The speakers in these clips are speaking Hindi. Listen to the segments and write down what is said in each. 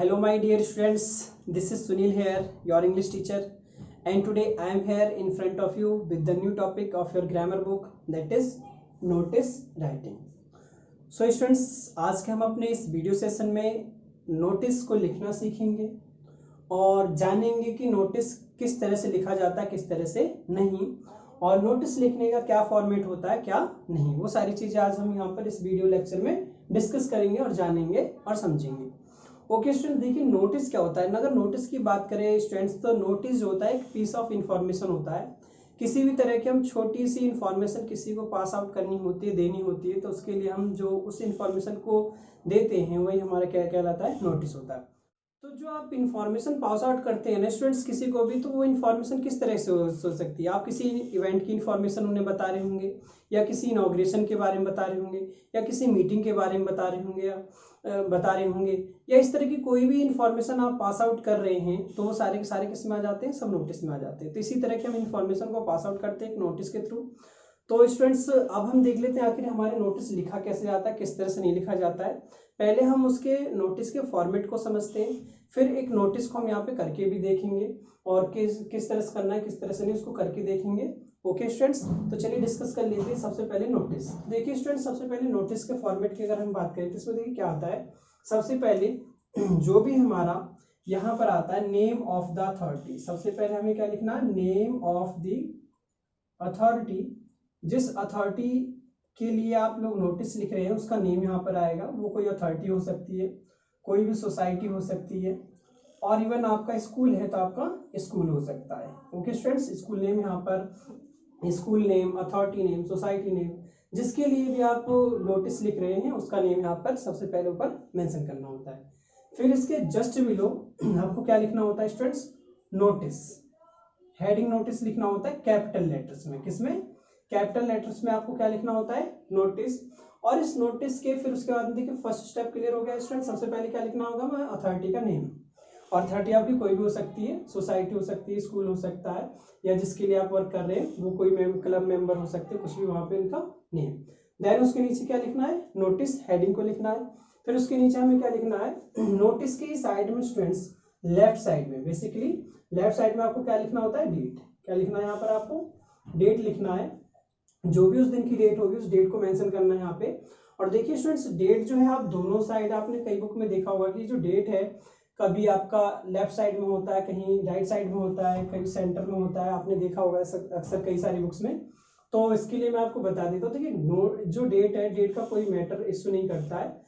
Hello my dear students, this is Sunil here, your English teacher, and today I am here in front of you with the new topic of your grammar book, that is notice writing. So students, आज के हम अपने इस वीडियो सेशन में नोटिस को लिखना सीखेंगे और जानेंगे कि नोटिस किस तरह से लिखा जाता है, किस तरह से नहीं, और नोटिस लिखने का क्या फॉर्मेट होता है, क्या नहीं, वो सारी चीजें आज हम यहाँ पर इस वीडियो लेक्चर में डिस्कस करेंगे और जानेंगे और समझेंगे। ओके स्टूडेंट, देखिए नोटिस क्या होता है। अगर नोटिस की बात करें स्टूडेंट्स, तो नोटिस जो होता है एक पीस ऑफ इंफॉर्मेशन होता है। किसी भी तरह की हम छोटी सी इंफॉर्मेशन किसी को पास आउट करनी होती है, देनी होती है, तो उसके लिए हम जो उस इंफॉर्मेशन को देते हैं वही हमारा क्या कहलाता है, नोटिस होता है। तो जो आप इंफॉर्मेशन पास आउट करते हैं ना स्टूडेंट्स किसी को भी, तो वो इंफॉर्मेशन किस तरह से हो सकती है। आप किसी इवेंट की इंफॉर्मेशन उन्हें बता रहे होंगे, या किसी इनॉग्रेशन के बारे में बता रहे होंगे, या किसी मीटिंग के बारे में बता रहे होंगे, या इस तरह की कोई भी इंफॉर्मेशन आप पास आउट कर रहे हैं, तो वो सारे के सारे किस में आ जाते हैं, सब नोटिस में आ जाते हैं। तो इसी तरह के हम इंफॉर्मेशन को पास आउट करते हैं एक नोटिस के थ्रू। तो स्टूडेंट्स अब हम देख लेते हैं आखिर हमारे नोटिस लिखा कैसे जाता है, किस तरह से नहीं लिखा जाता है। पहले हम उसके नोटिस के फॉर्मेट को समझते हैं, फिर एक नोटिस को हम यहाँ पे करके भी देखेंगे और किस तरह से करना है, किस तरह से नहीं, उसको करके देखेंगे। ओके स्टूडेंट्स, तो चलिए डिस्कस कर लेते हैं। सबसे पहले नोटिस, देखिए स्टूडेंट्स, सबसे पहले नोटिस के फॉर्मेट की अगर हम बात करें तो इसमें देखिए क्या आता है। सबसे पहले जो भी हमारा यहाँ पर आता है नेम ऑफ द अथॉरिटी, सबसे पहले हमें क्या लिखना है, नेम ऑफ द अथॉरिटी। जिस अथॉरिटी के लिए आप लोग नोटिस लिख रहे हैं उसका नेम यहाँ पर आएगा। वो कोई अथॉरिटी हो सकती है, कोई भी सोसाइटी हो सकती है, और इवन आपका स्कूल है तो आपका स्कूल हो सकता है। ओके स्टूडेंट्स, स्कूल नेम यहाँ पर, school name, authority name, society name, जिसके लिए भी आप नोटिस लिख रहे हैं उसका नेम यहाँ पर सबसे पहले ऊपर मेंशन करना होता है। फिर इसके जस्ट बिलो आपको क्या लिखना होता है स्टूडेंट्स, नोटिस। हेडिंग नोटिस लिखना होता है कैपिटल लेटर्स में, किसमें, कैपिटल लेटर्स में आपको क्या लिखना होता है, नोटिस। और इस नोटिस के फिर उसके बाद देखिए फर्स्ट स्टेप क्लियर हो गया स्टूडेंट। सबसे पहले क्या लिखना होगा, मैं अथॉरिटी का नेम, और अथॉरिटी आपकी कोई भी हो सकती है, सोसाइटी हो सकती है, स्कूल हो सकता है, या जिसके लिए आप वर्क कर रहे हैं वो कोई क्लब मेंबर हो सकते हैं, कुछ भी वहां पे इनका नेम। देन उसके नीचे क्या लिखना है, नोटिस हेडिंग को लिखना है। फिर उसके नीचे हमें क्या लिखना है, नोटिस के साइड में स्टूडेंट्स, लेफ्ट साइड में, बेसिकली लेफ्ट साइड में आपको क्या लिखना होता है, डेट। क्या लिखना है यहाँ पर, आपको डेट लिखना है। जो भी उस दिन की डेट होगी उस डेट को मेंशन करना है यहाँ पे। और देखिए स्टूडेंट्स, डेट जो है आप दोनों साइड, आपने कई बुक में देखा होगा कि जो डेट है कभी आपका लेफ्ट साइड में होता है, कहीं राइट साइड में होता है, कहीं सेंटर में होता है, आपने देखा होगा अक्सर कई सारी बुक्स में। तो इसके लिए मैं आपको बता देता हूँ, देखिए जो डेट है, डेट का कोई मैटर इश्यू नहीं करता है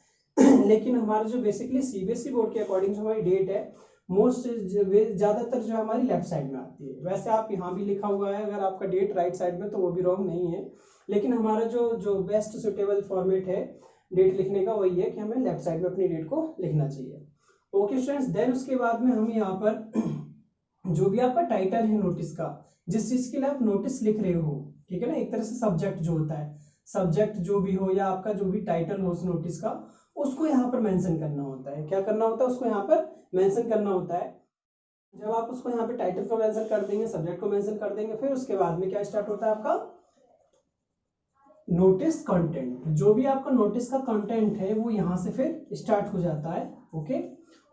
लेकिन हमारा जो बेसिकली सीबीएसई बोर्ड के अकॉर्डिंग जो हमारी डेट है, मोस्ट ज्यादातर जो हमारी लेफ्ट साइड में आती है। वैसे आप यहाँ भी लिखा हुआ है अगर आपका डेट राइट साइड में, तो वो भी रॉन्ग नहीं है, लेकिन हमारा जो बेस्ट सुटेबल फॉर्मेट है डेट लिखने का वही है कि हमें लेफ्ट साइड में अपनी डेट को लिखना चाहिए। ओके स्टूडेंट्स, देन उसके बाद में हम यहाँ पर जो भी आपका टाइटल है नोटिस का, जिस चीज के लिए आप नोटिस लिख रहे हो, ठीक है ना, एक तरह से सब्जेक्ट जो होता है, सब्जेक्ट जो भी हो या आपका जो भी टाइटल हो उस नोटिस का, उसको यहाँ पर मेंशन करना होता है। क्या करना होता है, उसको यहाँ पर मेंशन करना होता है। जब आप उसको यहाँ पे टाइटल को मेंशन कर देंगे, सब्जेक्ट को मेंशन कर देंगे, फिर उसके बाद में क्या स्टार्ट होता है आपका, नोटिस कंटेंट। जो भी आपका नोटिस का कंटेंट है वो यहाँ से फिर स्टार्ट हो जाता है। ओके,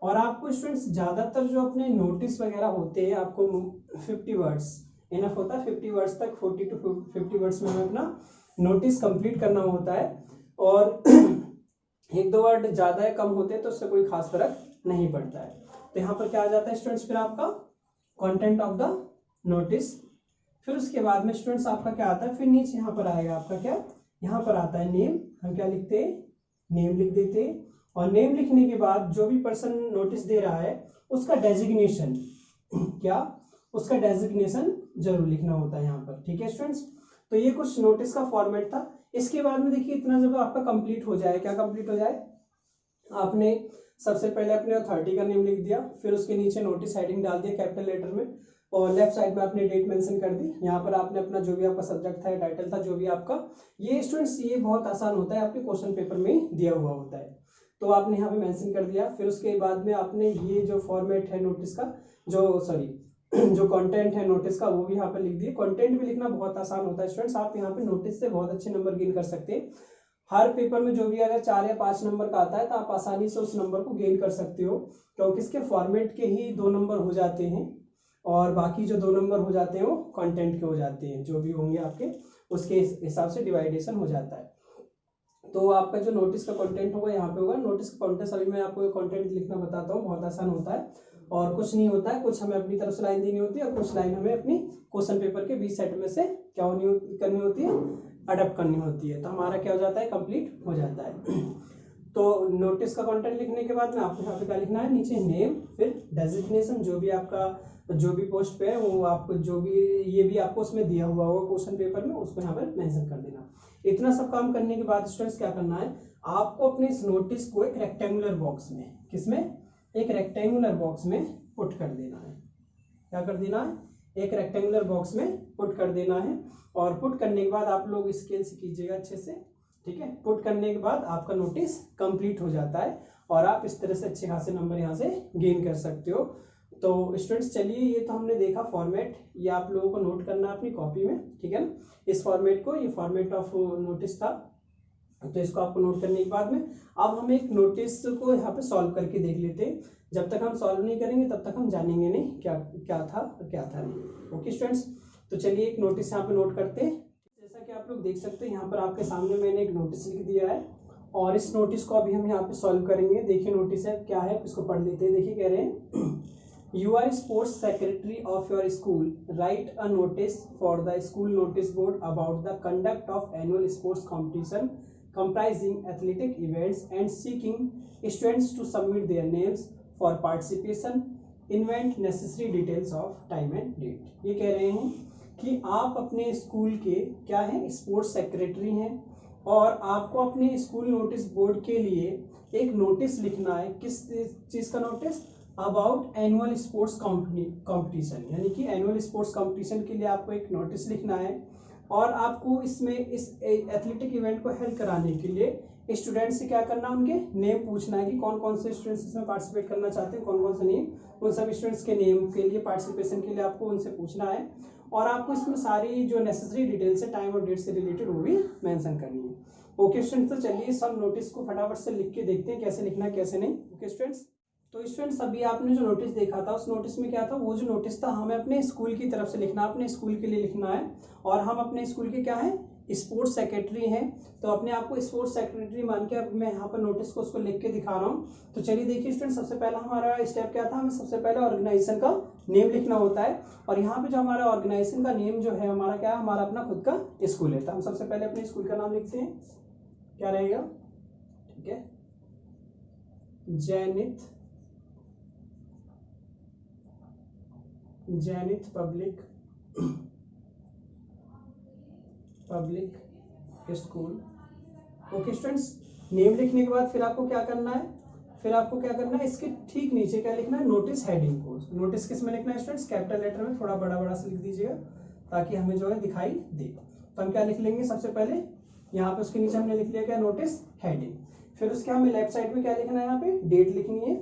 और आपको स्टूडेंट्स ज्यादातर जो अपने नोटिस वगैरह होते हैं, आपको 50 वर्ड्स इनफ होता है। 50 वर्ड्स तक, 40 to 50 वर्ड्स में हमें अपना नोटिस कंप्लीट करना होता है। और एक दो वर्ड ज्यादा है कम होते हैं तो उससे कोई खास फर्क नहीं पड़ता है। तो यहाँ पर क्या आ जाता है स्टूडेंट्स, फिर आपका कंटेंट ऑफ द नोटिस। फिर उसके बाद में स्टूडेंट्स आपका क्या आता है, फिर नीचे यहाँ पर आएगा आपका क्या, यहाँ पर आता है नेम। हम क्या लिखते हैं, नेम लिख देते हैं। और नेम लिखने के बाद जो भी पर्सन नोटिस दे रहा है उसका डेजिग्नेशन, क्या, उसका डेजिग्नेशन जरूर लिखना होता है यहाँ पर। ठीक है स्टूडेंट्स, तो ये कुछ नोटिस का फॉर्मेट था। इसके बाद में देखिए इतना जब आपका कंप्लीट हो जाए, क्या कंप्लीट हो जाए, आपने सबसे पहले अपने अथॉरिटी का नेम लिख दिया, फिर उसके नीचे नोटिस हेडिंग डाल दिया कैपिटल लेटर में, और लेफ्ट साइड में आपने डेट मेंशन कर दी। यहाँ पर आपने अपना जो भी आपका सब्जेक्ट था, टाइटल था, जो भी आपका, ये स्टूडेंट्स ये बहुत आसान होता है, आपके क्वेश्चन पेपर में दिया हुआ होता है, तो आपने यहाँ पे मेंशन कर दिया। फिर उसके बाद में आपने ये जो फॉर्मेट है नोटिस का, जो कंटेंट है नोटिस का, वो भी यहाँ पे लिख दिए। कंटेंट भी लिखना बहुत आसान होता है स्टूडेंट्स, आप यहाँ पे नोटिस से बहुत अच्छे नंबर गेन कर सकते हैं। हर पेपर में जो भी अगर 4 या 5 नंबर का आता है तो आप आसानी से उस नंबर को गेन कर सकते हो, क्योंकि इसके फॉर्मेट के ही 2 नंबर हो जाते हैं और बाकी जो 2 नंबर हो जाते हैं वो कंटेंट के हो जाते हैं, जो भी होंगे आपके उसके हिसाब से डिवाइडेशन हो जाता है। तो आपका जो नोटिस का कंटेंट होगा यहाँ पे होगा। नोटिस का कंटेंट अभी मैं आपको कंटेंट लिखना बताता हूँ, बहुत आसान होता है और कुछ नहीं होता है। कुछ हमें अपनी तरफ से लाइन देनी होती है और कुछ लाइन हमें अपनी क्वेश्चन पेपर के 20 सेट में से क्या करनी होती है, अडॉप्ट करनी होती है। तो हमारा क्या हो जाता है, कंप्लीट हो जाता है। तो नोटिस का कंटेंट लिखने के बाद में आपको यहाँ पे क्या लिखना है, नीचे नेम, फिर डेजिग्नेशन, जो भी आपका जो भी पोस्ट पे है वो आपको जो भी ये भी आपको उसमें दिया हुआ होगा क्वेश्चन पेपर में, उसको यहाँ पर मेंशन कर देना। इतना सब काम करने के बाद स्टूडेंट्स क्या करना है, आपको अपने इस नोटिस को एक रेक्टेंगुलर बॉक्स में, किसमें, एक रेक्टेंगुलर बॉक्स में पुट कर देना है। क्या कर देना है, एक रेक्टेंगुलर बॉक्स में पुट कर देना है। और पुट करने के बाद आप लोग स्केल से कीजिएगा अच्छे से, ठीक है। पुट करने के बाद आपका नोटिस कंप्लीट हो जाता है और आप इस तरह से अच्छे खासे नंबर यहाँ से गेन कर सकते हो। तो स्टूडेंट्स चलिए, ये तो हमने देखा फॉर्मेट, ये आप लोगों को नोट करना है अपनी कॉपी में, ठीक है ना, इस फॉर्मेट को, ये फॉर्मेट ऑफ नोटिस था। तो इसको आपको नोट करने के बाद में अब हम एक नोटिस को यहाँ पे सॉल्व करके देख लेते हैं। जब तक हम सॉल्व नहीं करेंगे तब तक हम जानेंगे नहीं क्या क्या था और क्या था नहीं। ओके स्टूडेंट्स, तो चलिए एक नोटिस यहाँ पे नोट करते हैं। जैसा कि आप लोग देख सकते हैं यहाँ पर आपके सामने मैंने एक नोटिस लिख दिया है और इस नोटिस को अभी हम यहाँ पे सॉल्व करेंगे। देखिए नोटिस है क्या है, इसको पढ़ लेते हैं। देखिए कह रहे हैं, You are sports secretary of your school. Write a notice for the school notice board about the conduct of annual sports competition comprising athletic events and seeking students to submit their names for participation. Invent necessary details of time and date. ये कह रहे हैं कि आप अपने स्कूल के क्या हैं, स्पोर्ट्स सेक्रेटरी हैं और आपको अपने स्कूल नोटिस बोर्ड के लिए एक नोटिस लिखना है। किस चीज़ का notice, about annual sports competition, यानी कि एनुअल स्पोर्ट्स कॉम्पिटिशन के लिए आपको एक नोटिस लिखना है और आपको इसमें इस एथलेटिक इवेंट को हेल्प कराने के लिए स्टूडेंट से क्या करना है, उनके नेम पूछना है कि कौन कौन से स्टूडेंट्स इसमें पार्टिसिपेट करना चाहते हैं, कौन कौन से नहीं। उन सब स्टूडेंट्स के नेम के लिए, पार्टिसिपेशन के लिए आपको उनसे पूछना है और आपको इसमें सारी जो नेसेसरी डिटेल्स है टाइम और डेट से रिलेटेड वो भी मेंशन करनी है। ओके स्टूडेंट्स, तो चलिए सब नोटिस को फटाफट से लिख के देखते हैं कैसे लिखना है कैसे नहीं। ओके स्टूडेंट्स, तो स्टूडेंट्स अभी आपने जो नोटिस देखा था उस नोटिस में क्या था, वो जो नोटिस था हमें अपने स्कूल की तरफ से लिखना, अपने स्कूल के लिए लिखना है और हम अपने स्कूल के क्या है, स्पोर्ट्स सेक्रेटरी हैं। तो अपने आप को स्पोर्ट्स सेक्रेटरी मान के अब मैं यहाँ पर नोटिस को उसको लिख के दिखा रहा हूँ। तो चलिए देखिए स्टूडेंट, सबसे पहला हमारा स्टेप क्या था, हमें सबसे पहले ऑर्गेनाइजेशन का नेम लिखना होता है और यहाँ पे जो हमारा ऑर्गेनाइजेशन का नेम जो है हमारा क्या है, हमारा अपना खुद का स्कूल है। तो हम सबसे पहले अपने स्कूल का नाम लिखते हैं, क्या रहेगा, ठीक है, zenith public school. Okay students, name लिखने के बाद फिर आपको क्या करना है, इसके ठीक नीचे क्या लिखना है, नोटिस हेडिंग को। नोटिस किस में लिखना है स्टूडेंट्स, कैपिटल लेटर में, थोड़ा बड़ा बड़ा से लिख दीजिएगा ताकि हमें जो है दिखाई दे। तो हम क्या लिख लेंगे, सबसे पहले यहाँ पे उसके नीचे हमने लिख लिया क्या, नोटिस हेडिंग। फिर उसके हमें लेफ्ट साइड में क्या लिखना है, यहाँ पे डेट लिखनी है।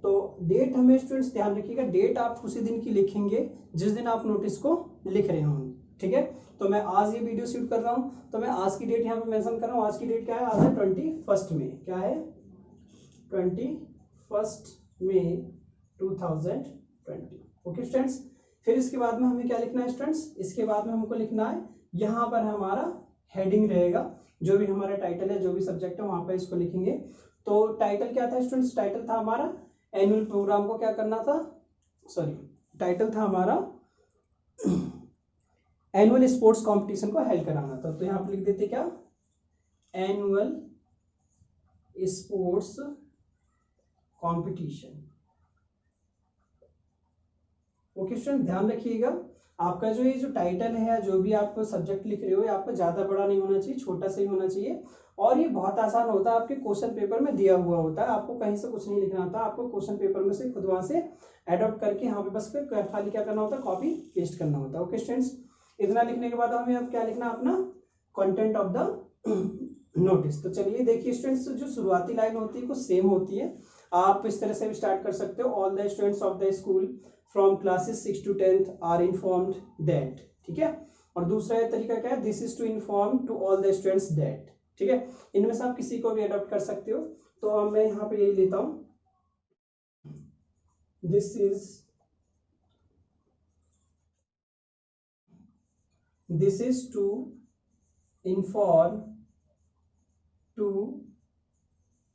तो डेट हमें स्टूडेंट्स ध्यान रखिएगा, डेट आप उसी दिन की लिखेंगे जिस दिन आप नोटिस को लिख रहे होंगे, ठीक है। तो मैं आज ये वीडियो शूट कर रहा हूँ तो मैं आज की डेट यहाँ पे मेंशन कर रहा हूँ। आज की डेट क्या है, आज है 21 मई, क्या है, 21 मई 2020। ओके स्टूडेंट्स, फिर इसके बाद में हमें क्या लिखना है स्टूडेंट्स, इसके बाद में हमको लिखना है, यहाँ पर हमारा हेडिंग रहेगा, जो भी हमारा टाइटल है, जो भी सब्जेक्ट है वहां पर इसको लिखेंगे। तो टाइटल क्या था स्टूडेंट्स, टाइटल था हमारा एनुअल प्रोग्राम को क्या करना था, टाइटल था हमारा एनुअल स्पोर्ट्स कंपटीशन को हेल्प कराना था। तो यहाँ पर लिख देते क्या, annual sports competition. Okay student, ध्यान रखिएगा आपका जो ये जो टाइटल है, जो भी आप सब्जेक्ट लिख रहे हो, आपका ज्यादा बड़ा नहीं होना चाहिए, छोटा सा ही होना चाहिए। और ये बहुत आसान होता है, आपके क्वेश्चन पेपर में दिया हुआ होता है, आपको कहीं से कुछ नहीं लिखना होता, आपको क्वेश्चन पेपर में से खुद वहां से एडॉप्ट करके यहाँ पे बस फिर खाली क्या करना होता है, कॉपी पेस्ट करना होता है। ओके स्टूडेंट्स, इतना लिखने के बाद हमें अब क्या लिखना, अपना कंटेंट ऑफ द नोटिस। तो चलिए देखिए स्टूडेंट्स, जो शुरुआती लाइन होती है कुछ सेम होती है, आप इस तरह से भी स्टार्ट कर सकते हो। All the students of the school from classes 6 to 10th are informed that, ठीक है। और दूसरा तरीका क्या है, this is to inform to all the students that, ठीक है, इनमें से आप किसी को भी अडॉप्ट कर सकते हो। तो अब मैं यहाँ पे यही लेता हूँ, this is to inform to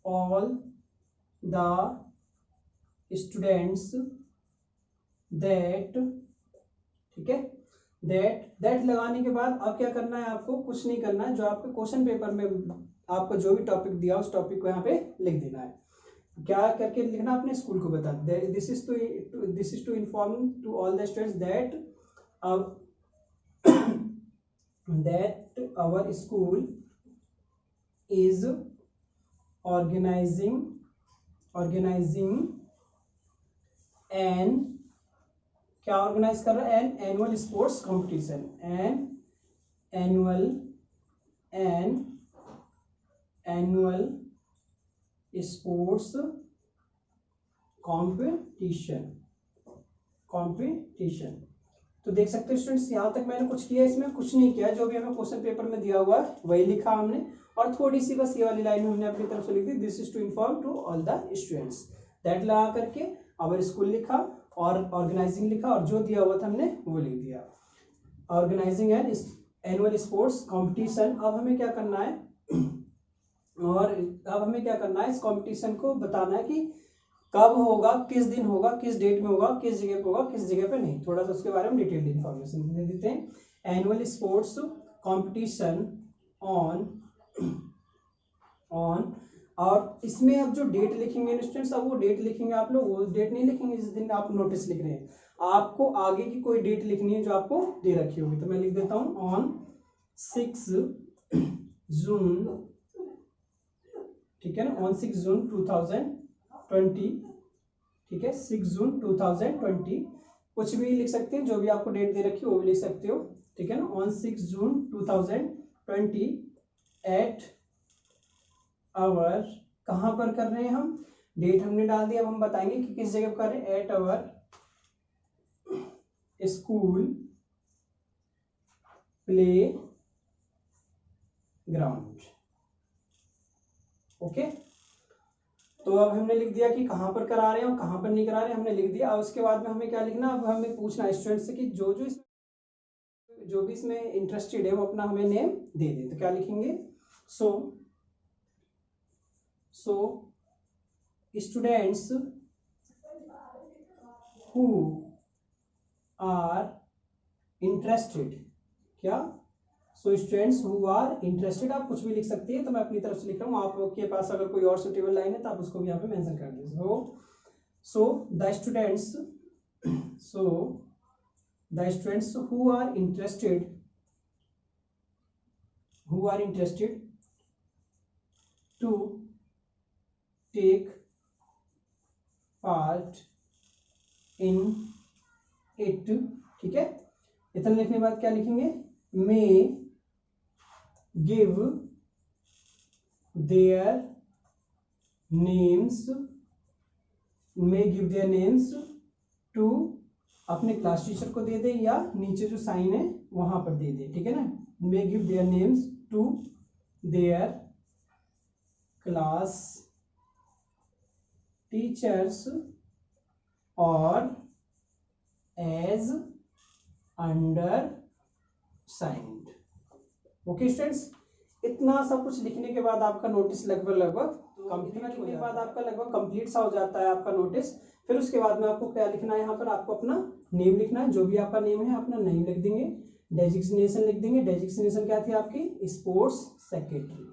all the students that, ठीक है, दैट लगाने के बाद अब क्या करना है, आपको कुछ नहीं करना है, जो आपके क्वेश्चन पेपर में आपको जो भी टॉपिक दिया उस टॉपिक को यहाँ पे लिख देना है। क्या करके लिखना, अपने स्कूल को बता, this is to inform to all the students that our school is organizing an, क्या ऑर्गेनाइज कर रहा है, an annual sports competition, annual sports competition. तो देख सकते हो स्टूडेंट्स, यहाँ तक मैंने कुछ किया, इसमें कुछ नहीं किया, जो भी हमें क्वेश्चन पेपर में दिया हुआ है वही लिखा हमने, और थोड़ी सी बस ये वाली लाइन हमने अपनी तरफ से लिख दी, this is to inform to all the students, that लगा करके आवर स्कूल लिखा और ऑर्गेनाइजिंग लिखा, और जो दिया हुआ था हमने वो लिख दिया, organizing an annual sports competition. अब हमें क्या करना है, इस कॉम्पिटिशन को बताना है कि कब होगा, किस दिन होगा, किस डेट में होगा, किस जगह पे होगा, किस जगह पे नहीं, थोड़ा सा उसके बारे में डिटेल्ड इन्फॉर्मेशन दे देते हैं। एनुअल स्पोर्ट्स कॉम्पिटिशन ऑन, और इसमें अब जो डेट लिखेंगे स्टूडेंट्स, अब वो डेट लिखेंगे आप लोग, वो डेट नहीं लिखेंगे जिस दिन आप नोटिस लिख रहे हैं, आपको आगे की कोई डेट लिखनी है जो आपको दे रखी होगी। तो मैं लिख देता हूँ ऑन 6 जून, ठीक है ना, ऑन 6 जून 2020, ठीक है, 6 जून 2020, कुछ भी लिख सकते हैं, जो भी आपको डेट दे रखी है वो भी लिख सकते हो, ठीक है ना, ऑन 6 जून 2020 एट आवर, कहाँ पर कर रहे हैं हम, डेट हमने डाल दिया, अब हम बताएंगे कि किस जगह पर कर रहे हैं, at our school playground. Okay, तो अब हमने लिख दिया कि कहाँ पर करा रहे हैं और कहाँ पर नहीं करा रहे हैं, हमने लिख दिया। अब उसके बाद में हमें क्या लिखना, अब हमें पूछना है स्टूडेंट से कि जो भी इसमें इंटरेस्टेड है वो अपना हमें नेम दे दे। तो क्या लिखेंगे, so students who are interested, क्या, so students who are interested, आप कुछ भी लिख सकती है, तो मैं अपनी तरफ से लिख रहा हूँ, आपके पास अगर कोई और सुटेबल लाइन है तो आप उसको भी यहाँ पे मेंशन कर दीजिए। So the students who are interested to take part in it, ठीक है, इतना लिखने के बाद क्या लिखेंगे, may give their names to, अपने क्लास टीचर को दे दे या नीचे जो साइन है वहां पर दे दे, ठीक है ना, may give their names to their class teachers और as under signed. Okay students, इतना सब कुछ लिखने के बाद आपका नोटिस लगभग कंप्लीट होने के बाद आपका लगभग कंप्लीट सा हो जाता है आपका नोटिस। फिर उसके बाद में आपको क्या लिखना है, यहाँ पर आपको अपना नेम लिखना है, जो भी आपका नेम है अपना नेम लिख देंगे, डेजिग्नेशन लिख देंगे, डेजिग्नेशन क्या थी आपकी, स्पोर्ट्स सेक्रेटरी।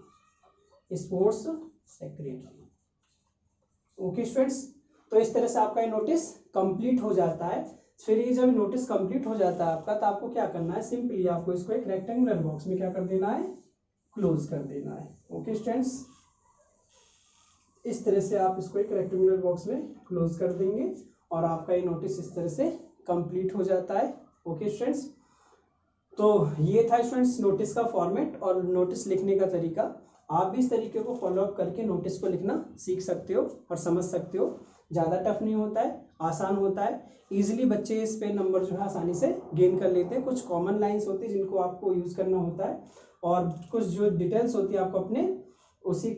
ओके स्टूडेंट्स, तो इस तरह से आपका ये नोटिस कंप्लीट हो जाता है। फिर ये जब नोटिस कंप्लीट हो जाता है आपका, तो आपको क्या करना है, सिंपली आपको इसको एक रेक्टेंगुलर बॉक्स में क्या कर देना है, क्लोज कर देना है। ओके स्टूडेंट्स, इस तरह से आप इसको एक रेक्टेंगुलर बॉक्स में क्लोज कर देंगे और आपका ये नोटिस इस तरह से कंप्लीट हो जाता है। ओके स्टूडेंट्स, तो ये था स्टूडेंट्स नोटिस का फॉर्मेट और नोटिस लिखने का तरीका। आप भी इस तरीके को फॉलो अप करके नोटिस को लिखना सीख सकते हो और समझ सकते हो। ज़्यादा टफ नहीं होता है, आसान होता है, इजीली बच्चे इस पे नंबर जो है आसानी से गेन कर लेते हैं। कुछ कॉमन लाइंस होती है जिनको आपको यूज़ करना होता है और कुछ जो डिटेल्स होती है आपको अपने उसी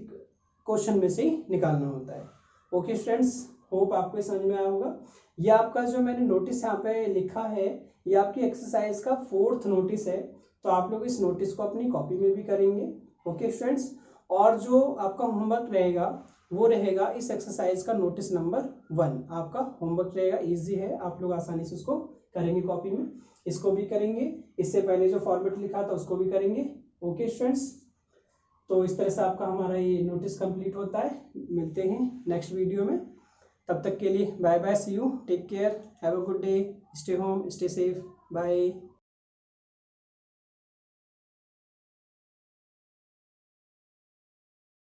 क्वेश्चन में से ही निकालना होता है। ओके स्टूडेंट्स, होप आपको समझ में आया होगा। ये आपका जो मैंने नोटिस यहाँ पे लिखा है ये आपकी एक्सरसाइज का 4th नोटिस है, तो आप लोग इस नोटिस को अपनी कॉपी में भी करेंगे। ओके स्टूडेंट्स, और जो आपका होमवर्क रहेगा वो रहेगा इस एक्सरसाइज का नोटिस नंबर 1 आपका होमवर्क रहेगा। इजी है, आप लोग आसानी से उसको करेंगे कॉपी में, इसको भी करेंगे, इससे पहले जो फॉर्मेट लिखा था उसको भी करेंगे। ओके स्टूडेंट्स, तो इस तरह से आपका हमारा ये नोटिस कंप्लीट होता है। मिलते हैं नेक्स्ट वीडियो में, तब तक के लिए bye bye, see you, take care, have a good day, stay home, stay safe, bye.